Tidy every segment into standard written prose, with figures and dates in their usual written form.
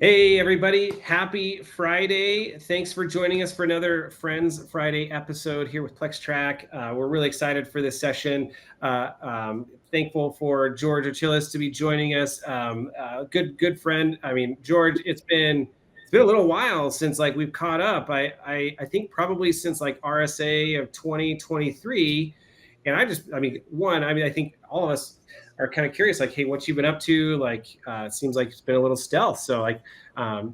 Hey, everybody. Happy Friday. Thanks for joining us for another Friends Friday episode here with PlexTrac. We're really excited for this session. Thankful for Jorge Orchilles to be joining us. Good friend. I mean, George, it's been a little while since we've caught up. I think probably since RSA of 2023. And I think all of us are kind of curious, hey, what you've been up to? It seems like it's been a little stealth. So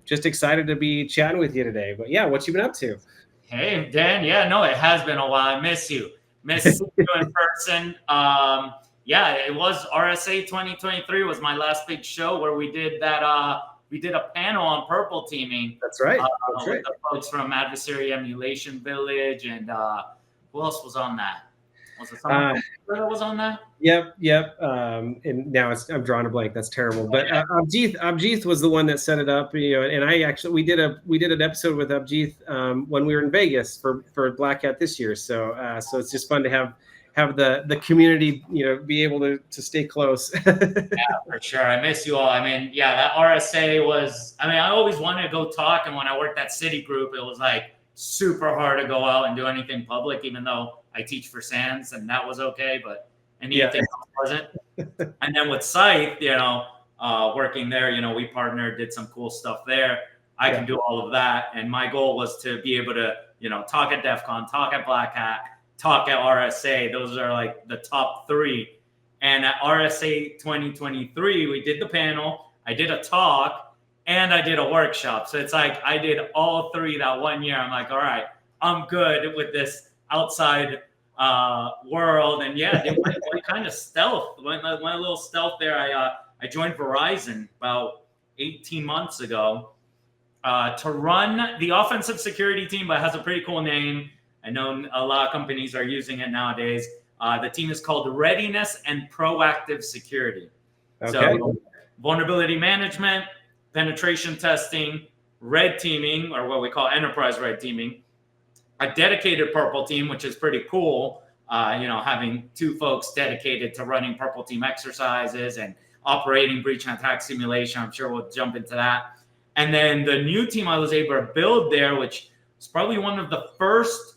just excited to be chatting with you today. But yeah, what you been up to? Hey, Dan. Yeah, no, it has been a while. I miss you. Miss you in person. Yeah, it was RSA 2023 was my last big show where we did that. We did a panel on purple teaming. That's right. That's with right. the folks from Adversary, Emulation Village, and who else was on that? Was it someone that was on that? Yep. And now I'm drawing a blank. That's terrible. But Abjith was the one that set it up. And I actually we did an episode with Abjith when we were in Vegas for Black Hat this year. So it's just fun to have the community be able to stay close. Yeah, for sure. I miss you all. I mean, yeah, that RSA was. I always wanted to go talk, and when I worked at Citigroup, it was super hard to go out and do anything public, even though I teach for SANS and that was okay, but anything else wasn't. And then with Scythe, working there, we partnered, did some cool stuff there. I can do all of that. And my goal was to be able to, talk at DEF CON, talk at Black Hat, talk at RSA. Those are the top three. And at RSA 2023, we did the panel, I did a talk, and I did a workshop. So it's I did all three that one year. I'm all right, I'm good with this outside world. And yeah, it went kind of stealth. Went a little stealth there. I joined Verizon about 18 months ago to run the offensive security team, but it has a pretty cool name. I know a lot of companies are using it nowadays. The team is called Readiness and Proactive Security. Okay. So vulnerability management, penetration testing, red teaming, or what we call enterprise red teaming, a dedicated purple team, which is pretty cool. Having two folks dedicated to running purple team exercises and operating breach and attack simulation. I'm sure we'll jump into that. And then the new team I was able to build there, which was probably one of the first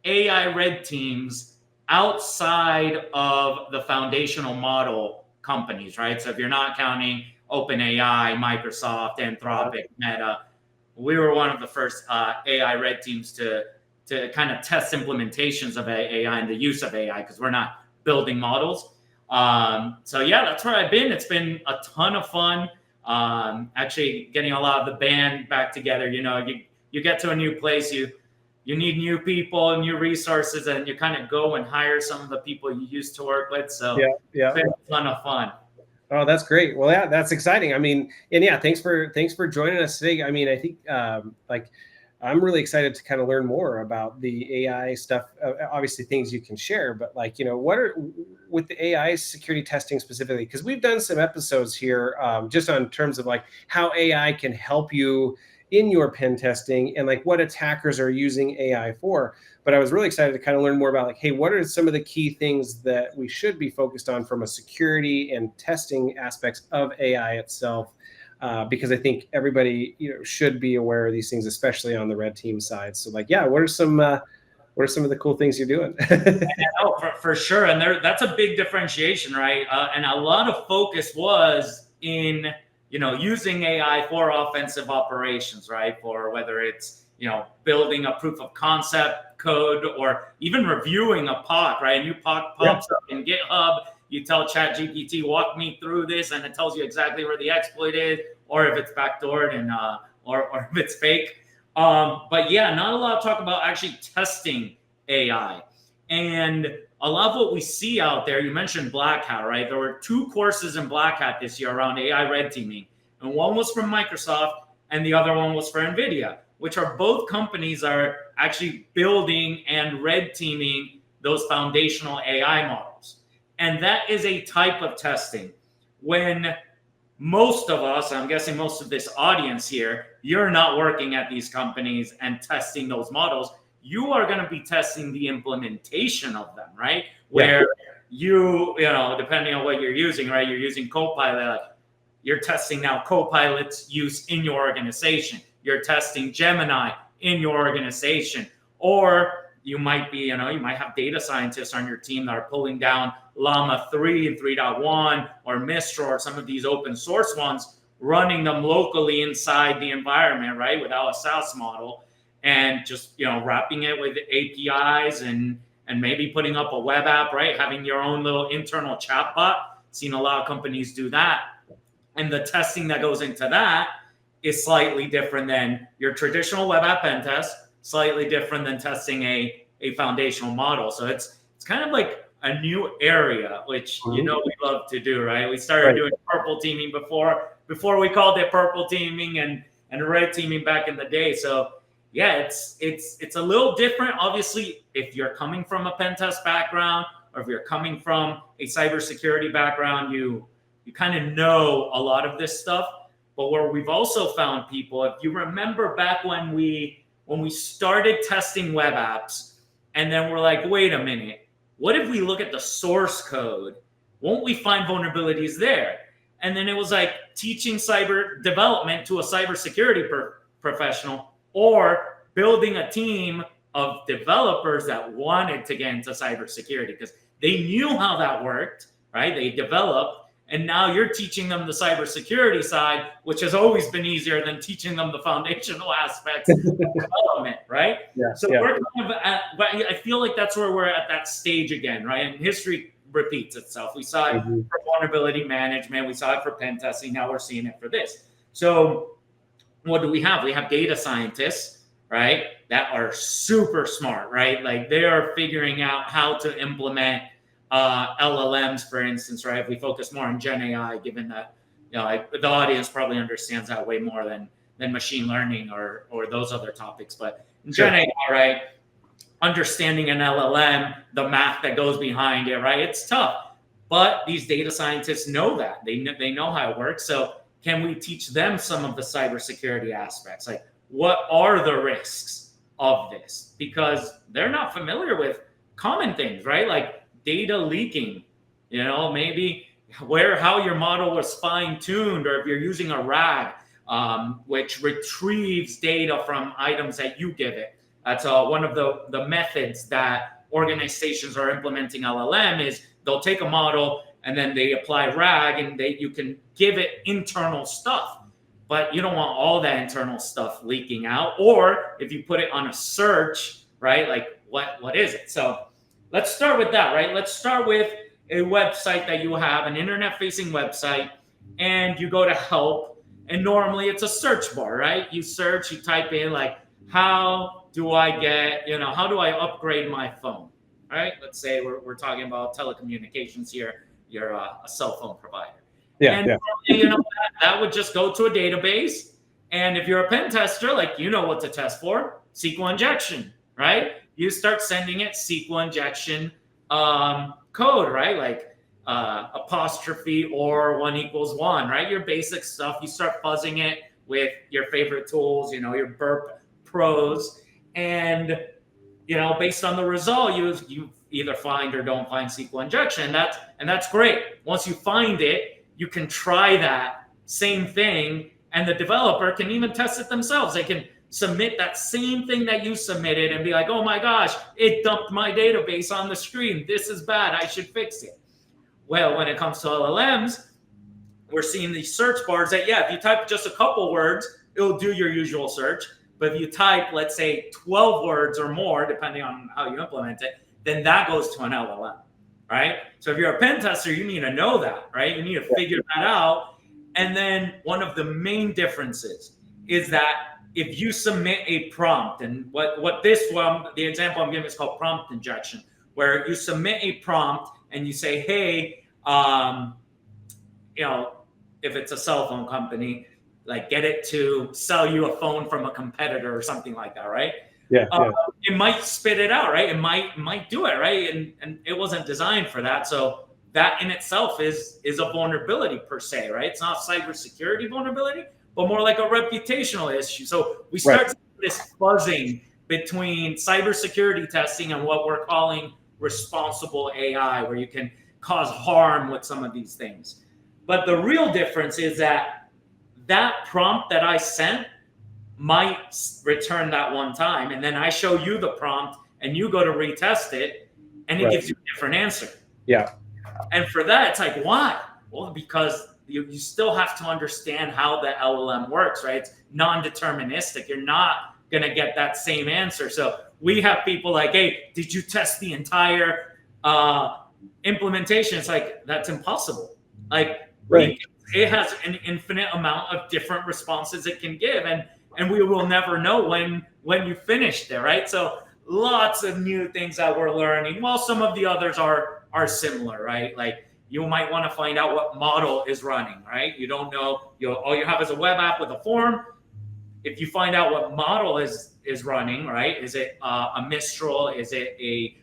AI red teams outside of the foundational model companies, right? So if you're not counting OpenAI, Microsoft, Anthropic, Meta, we were one of the first AI red teams to kind of test implementations of AI and the use of AI, because we're not building models. So yeah, that's where I've been. It's been a ton of fun. Actually getting a lot of the band back together. You get to a new place, you need new people and new resources, and you kind of go and hire some of the people you used to work with. So it's been a ton of fun. Oh, that's great. Well, yeah, that's exciting. Thanks for joining us today. I think I'm really excited to kind of learn more about the AI stuff. Obviously, things you can share, but what are with the AI security testing specifically? Because we've done some episodes here just on terms of how AI can help you in your pen testing and what attackers are using AI for. But I was really excited to kind of learn more about hey, what are some of the key things that we should be focused on from a security and testing aspects of AI itself? Because I think everybody should be aware of these things, especially on the red team side. So what are some of the cool things you're doing? For sure. And that's a big differentiation, right? And a lot of focus was in using AI for offensive operations, right? For whether it's building a proof of concept code or even reviewing a POC, right? A new POC pops up in GitHub. You tell ChatGPT, walk me through this, and it tells you exactly where the exploit is, or if it's backdoored, and or if it's fake. But yeah, not a lot of talk about actually testing AI. And a lot of what we see out there, you mentioned Black Hat, right? There were 2 courses in Black Hat this year around AI red teaming, and one was from Microsoft, and the other one was for NVIDIA, which are both companies are actually building and red teaming those foundational AI models. And that is a type of testing when most of us, I'm guessing most of this audience here, you're not working at these companies and testing those models. You are going to be testing the implementation of them, right? Where you know, depending on what you're using, right? You're using Copilot. you're testing now Copilot's use in your organization. You're testing Gemini in your organization. Or you might be, you might have data scientists on your team that are pulling down Llama 3 and 3.1 or Mistral or some of these open source ones, running them locally inside the environment, right, without a SaaS model, and just, wrapping it with APIs and maybe putting up a web app, right, having your own little internal chatbot. Seen a lot of companies do that. And the testing that goes into that is slightly different than your traditional web app pen test, slightly different than testing a foundational model. So it's kind of like a new area, which, we love to do, right? We started doing purple teaming before we called it purple teaming and red teaming back in the day. So yeah, it's a little different. Obviously, if you're coming from a pen test background, or if you're coming from a cybersecurity background, you kind of know a lot of this stuff. But where we've also found people, if you remember back when we started testing web apps, and then we're like, wait a minute, what if we look at the source code? Won't we find vulnerabilities there? And then it was like teaching cyber development to a cybersecurity professional, or building a team of developers that wanted to get into cybersecurity because they knew how that worked, right? They developed, and now you're teaching them the cybersecurity side, which has always been easier than teaching them the foundational aspects of development, right? Yeah, so we're kind of but I feel like that's where we're at that stage again, right? And history repeats itself. We saw it for vulnerability management, we saw it for pen testing, now we're seeing it for this. So what do we have? We have data scientists, right, that are super smart, right? Like they are figuring out how to implement LLMs, for instance, right? If we focus more on GenAI, given that the audience probably understands that way more than machine learning or those other topics. But in GenAI, right, understanding an LLM, the math that goes behind it, right? It's tough, but these data scientists know that they know how it works. So can we teach them some of the cybersecurity aspects? Like, what are the risks of this? Because they're not familiar with common things, right? Like data leaking, maybe how your model was fine-tuned, or if you're using a RAG, which retrieves data from items that you give it. That's one of the methods that organizations are implementing LLM is they'll take a model and then they apply RAG, and you can give it internal stuff, but you don't want all that internal stuff leaking out. Or if you put it on a search, right, like what is it? So let's start with that, right? Let's start with a website that you have, an internet-facing website, and you go to help, and normally it's a search bar, right? You search, you type in like, how do I upgrade my phone, right? Let's say we're talking about telecommunications here. You're a cell phone provider. That would just go to a database. And if you're a pen tester, like, what to test for, SQL injection, right? You start sending it SQL injection code, right? Like apostrophe or 1 = 1, right? Your basic stuff. You start fuzzing it with your favorite tools, your burp pros. And, based on the result, you either find or don't find SQL injection. And that's great. Once you find it, you can try that same thing, and the developer can even test it themselves. They can submit that same thing that you submitted and be like, oh my gosh, it dumped my database on the screen. This is bad. I should fix it. Well, when it comes to LLMs, we're seeing these search bars that, if you type just a couple words, it'll do your usual search. But if you type, let's say, 12 words or more, depending on how you implement it, then that goes to an LLM, right? So if you're a pen tester, you need to know that, right? You need to figure that out. And then one of the main differences is that if you submit a prompt, and the example I'm giving is called prompt injection, where you submit a prompt and you say, hey, if it's a cell phone company, like get it to sell you a phone from a competitor or something like that, right? It might spit it out, right? It might do it, right? And it wasn't designed for that. So that in itself is a vulnerability per se, right? It's not cybersecurity vulnerability, but more like a reputational issue. So we start this fuzzing between cybersecurity testing and what we're calling responsible AI, where you can cause harm with some of these things. But the real difference is that that prompt that I sent might return that one time, and then I show you the prompt and you go to retest it and it gives you a different answer. Yeah. And for that, it's like, why? Well, because you still have to understand how the LLM works, right? It's non-deterministic. You're not going to get that same answer. So we have people like, hey, did you test the entire implementation? It's like, that's impossible. Like, it has an infinite amount of different responses it can give. And we will never know when you finish there, right? So lots of new things that we're learning. While some of the others are similar, right? Like, you might want to find out what model is running, right? You don't know. All you have is a web app with a form. If you find out what model is running, right? Is it a Mistral? Is it a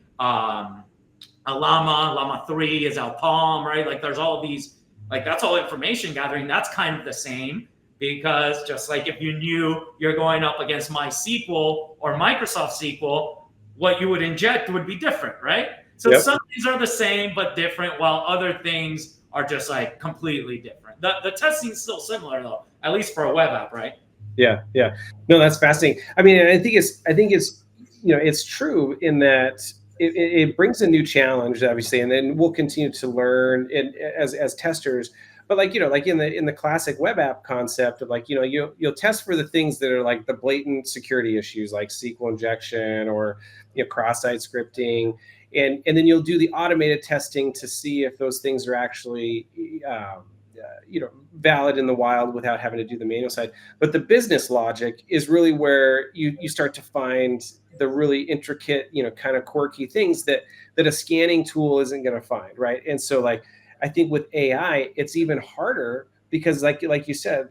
Llama 3? Is it Palm, right? Like, there's all these, like, that's all information gathering. That's kind of the same, because just like if you knew you're going up against MySQL or Microsoft SQL, what you would inject would be different, right? So some things are the same but different, while other things are just like completely different. The testing is still similar though, at least for a web app, right? Yeah. No, that's fascinating. I mean, I think it's it's true in that it brings a new challenge, obviously, and then we'll continue to learn as testers. But like in the classic web app concept of like, you'll test for the things that are like the blatant security issues, like SQL injection or cross-site scripting, and then you'll do the automated testing to see if those things are actually valid in the wild without having to do the manual side. But the business logic is really where you start to find the really intricate, kind of quirky things that a scanning tool isn't going to find, right? And so like, I think with AI, it's even harder because like you said,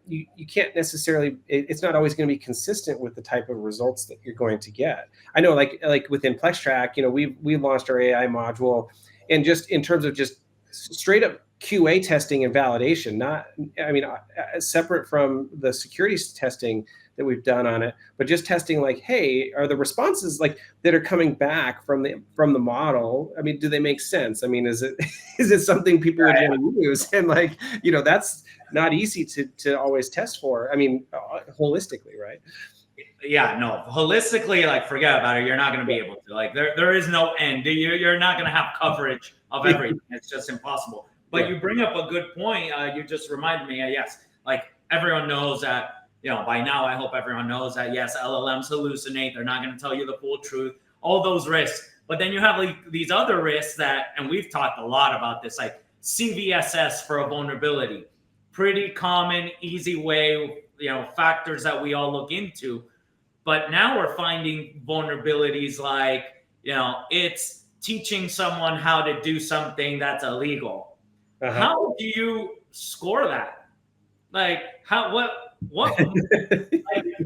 you can't necessarily, it's not always going to be consistent with the type of results that you're going to get. I know like within PlexTrac, we launched our AI module, and just in terms of just straight up QA testing and validation, separate from the security testing that we've done on it, but just testing like, hey, are the responses like that are coming back from the model? I mean, do they make sense? I mean, is it something people would want to use? And like, that's not easy to always test for. I mean, holistically, right? Yeah, no, holistically, like, forget about it. You're not going to be able to. Like, there is no end. You're not going to have coverage of everything. It's just impossible. But you bring up a good point. You just reminded me. Yes, like everyone knows that. By now, I hope everyone knows that, yes, LLMs hallucinate. They're not going to tell you the full truth, all those risks. But then you have like these other risks and we've talked a lot about this, like CVSS for a vulnerability. Pretty common, easy way, factors that we all look into. But now we're finding vulnerabilities like, it's teaching someone how to do something that's illegal. Uh-huh. How do you score that? Like, what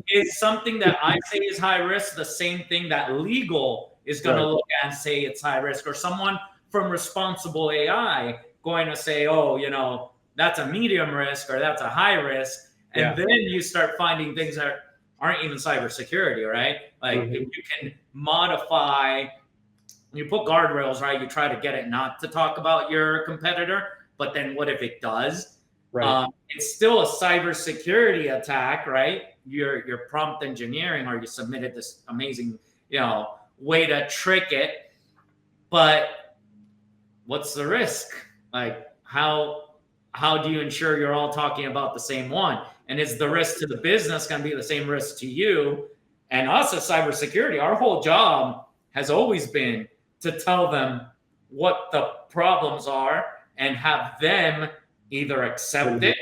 is something that I say is high risk the same thing that legal is going to look at and say it's high risk, or someone from responsible AI going to say, oh, that's a medium risk or that's a high risk. And then you start finding things that aren't even cybersecurity, right? Like if you can modify, you put guardrails, right? You try to get it not to talk about your competitor, but then what if it does? Right. It's still a cybersecurity attack, right? You're prompt engineering, or you submitted this amazing, way to trick it. But what's the risk? Like, how do you ensure you're all talking about the same one? And is the risk to the business going to be the same risk to you? And us as cybersecurity, our whole job has always been to tell them what the problems are and have them either accept it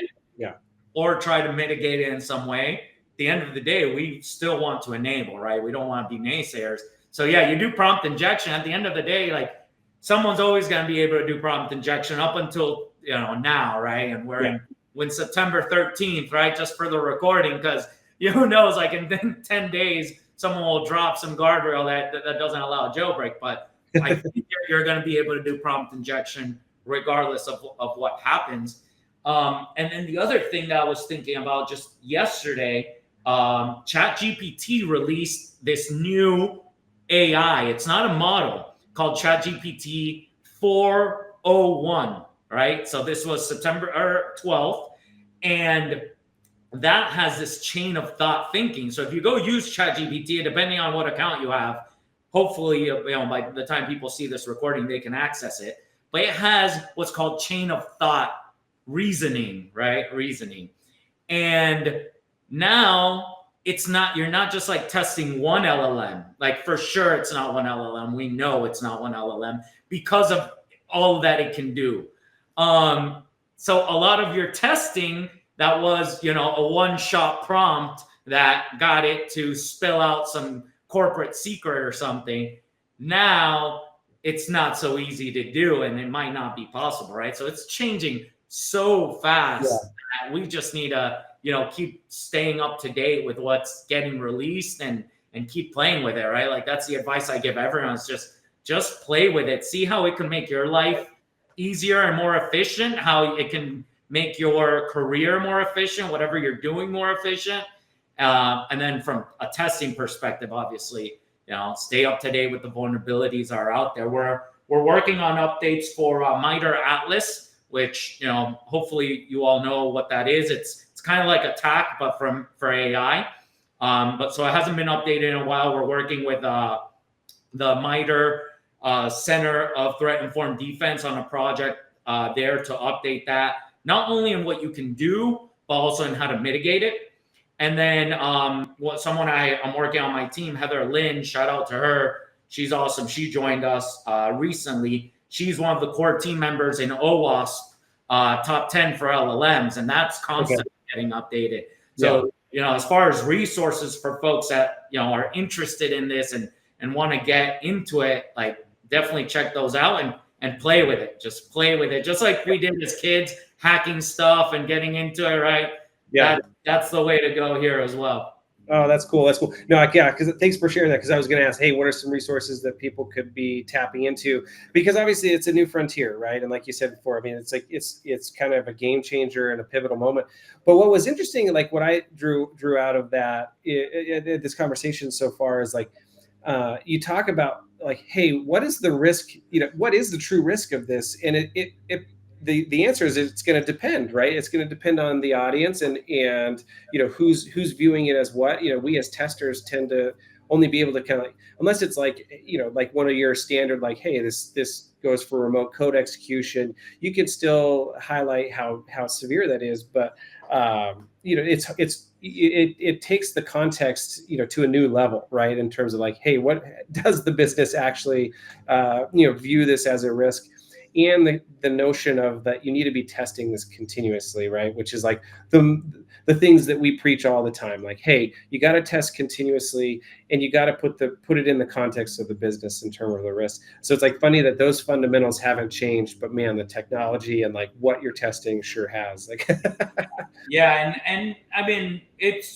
or try to mitigate it in some way. At the end of the day, we still want to enable, right? We don't want to be naysayers. So you do prompt injection. At the end of the day, like, someone's always going to be able to do prompt injection up until, now, right? And we're in September 13th, right? Just for the recording, because who knows, like in 10 days, someone will drop some guardrail that doesn't allow a jailbreak. But I think you're going to be able to do prompt injection regardless of what happens. And then the other thing that I was thinking about just yesterday, ChatGPT released this new AI. It's not a model, called ChatGPT 401, right? So this was September 12th, and that has this chain of thought thinking. So if you go use ChatGPT, depending on what account you have, hopefully, by the time people see this recording, they can access it. But it has what's called chain of thought reasoning, right? Reasoning. And now you're not just like testing one LLM. Like for sure, it's not one LLM. We know it's not one LLM because of all that it can do. So a lot of your testing that was, a one-shot prompt that got it to spill out some corporate secret or something. Now it's not so easy to do, and it might not be possible, right? So it's changing so fast that we just need to, keep staying up to date with what's getting released and keep playing with it, right? Like that's the advice I give everyone is just play with it. See how it can make your life easier and more efficient, how it can make your career more efficient, whatever you're doing more efficient. And then from a testing perspective, obviously, stay up to date with the vulnerabilities that are out there. We're working on updates for MITRE ATLAS, which, hopefully you all know what that is. It's kind of like attack, but for AI. But so it hasn't been updated in a while. We're working with the MITRE Center of Threat Informed Defense on a project there to update that, not only in what you can do, but also in how to mitigate it. And then someone I'm working on my team, Heather Lynn, shout out to her. She's awesome. She joined us recently. She's one of the core team members in OWASP top 10 for LLMs, and that's constantly getting updated. So, as far as resources for folks that, are interested in this and want to get into it, like definitely check those out and play with it. Just play with it. Just like we did as kids, hacking stuff and getting into it, right? Yeah. That's the way to go here as well. Oh, that's cool. That's cool. No, because thanks for sharing that. Because I was going to ask, hey, what are some resources that people could be tapping into? Because obviously it's a new frontier, right? And like you said before, I mean, it's like it's kind of a game changer and a pivotal moment. But what was interesting, like what I drew out of that this conversation so far is like you talk about like, hey, what is the risk? What is the true risk of this? And the answer is it's going to depend, right? It's going to depend on the audience and who's viewing it as what. We as testers tend to only be able to kind of unless it's like like one of your standard like, hey, this goes for remote code execution. You can still highlight how severe that is, but it takes the context to a new level, right? In terms of like, hey, what does the business actually view this as a risk? And the notion of that you need to be testing this continuously, right? Which is like the things that we preach all the time. Like, hey, you got to test continuously, and you got to put it in the context of the business in terms of the risk. So it's like funny that those fundamentals haven't changed, but man, the technology and like what you're testing sure has. Like, yeah, and I mean,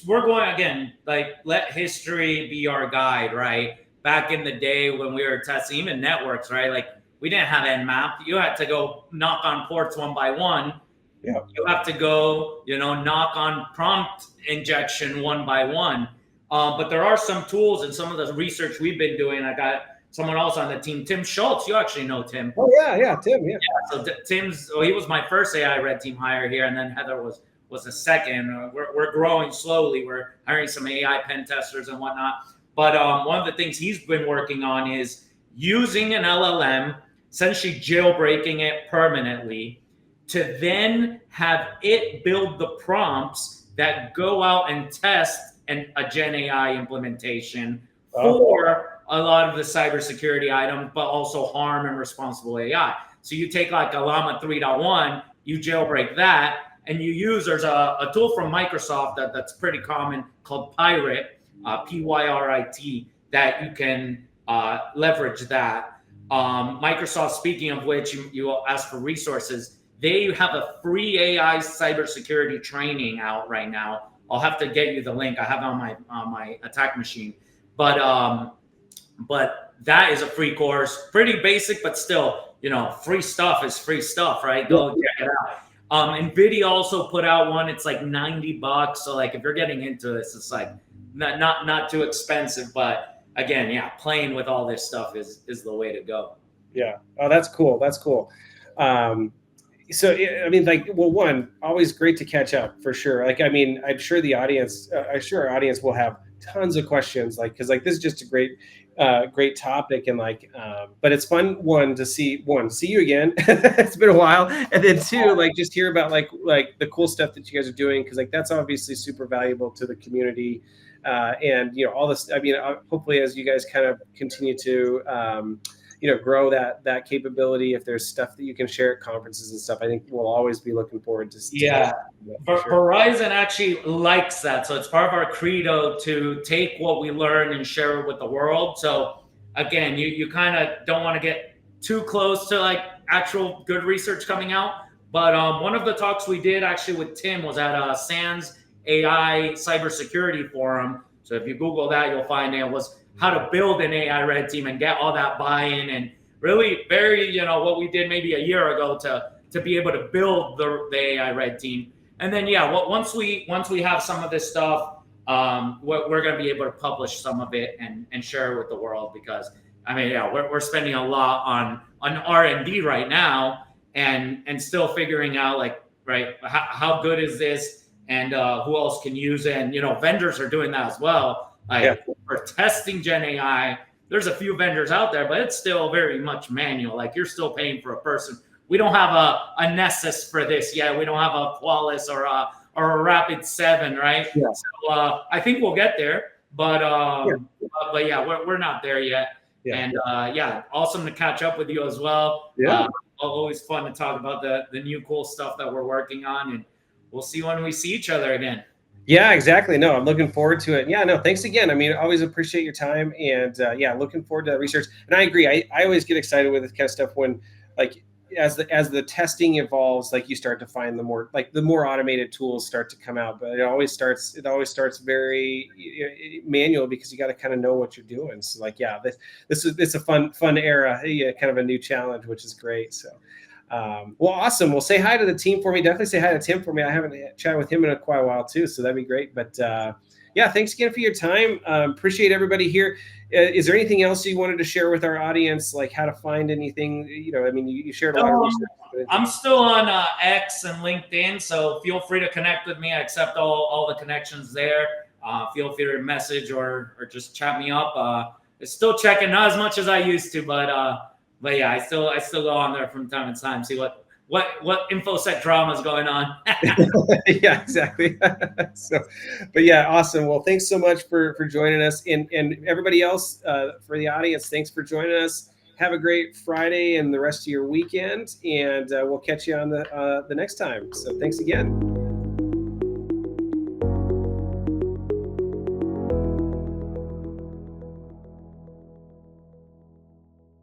we're going again. Like, let history be our guide, right? Back in the day when we were testing even networks, right? Like, we didn't have Nmap. You had to go knock on ports one by one. Yeah. You have to go, knock on prompt injection one by one. But there are some tools and some of the research we've been doing. I got someone else on the team, Tim Schultz. You actually know Tim. Oh yeah, Tim. Yeah. So he was my first AI red team hire here, and then Heather was the second. We're growing slowly. We're hiring some AI pen testers and whatnot. But one of the things he's been working on is using an LLM, essentially jailbreaking it permanently, to then have it build the prompts that go out and test a GenAI implementation for a lot of the cybersecurity items, but also harm and responsible AI. So you take like a Llama 3.1, you jailbreak that, and you use, there's a tool from Microsoft that's pretty common called Pyrit, Pyrit, that you can leverage that. Microsoft, speaking of which, you ask for resources. They have a free AI cybersecurity training out right now. I'll have to get you the link. I have it on my attack machine. But that is a free course, pretty basic, but still, free stuff is free stuff, right? Go check it out. NVIDIA also put out one. It's like $90. So like if you're getting into this, it's like not too expensive, but again, yeah, playing with all this stuff is the way to go. Yeah. Oh, that's cool. That's cool. So I mean, like, well, one, always great to catch up for sure. Like, I mean, I'm sure our audience will have tons of questions, like, because like this is just a great topic, and like, but it's fun, see you again. It's been a while, and then two, like, just hear about like the cool stuff that you guys are doing, because like that's obviously super valuable to the community, and all this. I mean, hopefully as you guys kind of continue to grow that capability, if there's stuff that you can share at conferences and stuff, I think we'll always be looking forward to Yeah. for sure. Verizon actually likes that. So it's part of our credo to take what we learn and share it with the world. So again, you kind of don't want to get too close to like actual good research coming out. But one of the talks we did actually with Tim was at SANS AI Cybersecurity Forum. So if you Google that, you'll find it was how to build an AI red team and get all that buy-in, and really very, what we did maybe a year ago to be able to build the AI red team. And then, once we have some of this stuff, we're going to be able to publish some of it and share it with the world, because I mean, we're spending a lot on R&D right now, and still figuring out like, right, how good is this, and who else can use it, and vendors are doing that as well. Like for testing GenAI, there's a few vendors out there, but it's still very much manual. Like you're still paying for a person. We don't have a Nessus for this yet. We don't have a Qualys or a Rapid 7, right? Yeah. So I think we'll get there, but we're not there yet. Yeah. And awesome to catch up with you as well. Yeah. Always fun to talk about the new cool stuff that we're working on, and we'll see when we see each other again. Yeah, exactly. No, I'm looking forward to it. Yeah, no, thanks again. I mean, always appreciate your time, and looking forward to that research. And I agree. I always get excited with this kind of stuff when, like, as the testing evolves, like you start to find the more automated tools start to come out. But it always starts very manual, because you got to kind of know what you're doing. So like, it's a fun era, kind of a new challenge, which is great. So. Well, awesome. Well, say hi to the team for me. Definitely say hi to Tim for me. I haven't chatted with him in quite a while too, so that'd be great. But thanks again for your time. Appreciate everybody here. Is there anything else you wanted to share with our audience, like how to find anything? I mean, you shared a lot of research. I'm still on X and LinkedIn, so feel free to connect with me. I accept all the connections there. Feel free to message or just chat me up. It's still checking, not as much as I used to, but yeah, I still go on there from time to time, see what InfoSec drama is going on. Yeah, exactly. So, but yeah, awesome. Well, thanks so much for joining us, and everybody else for the audience. Thanks for joining us. Have a great Friday and the rest of your weekend, and we'll catch you on the next time. So, thanks again.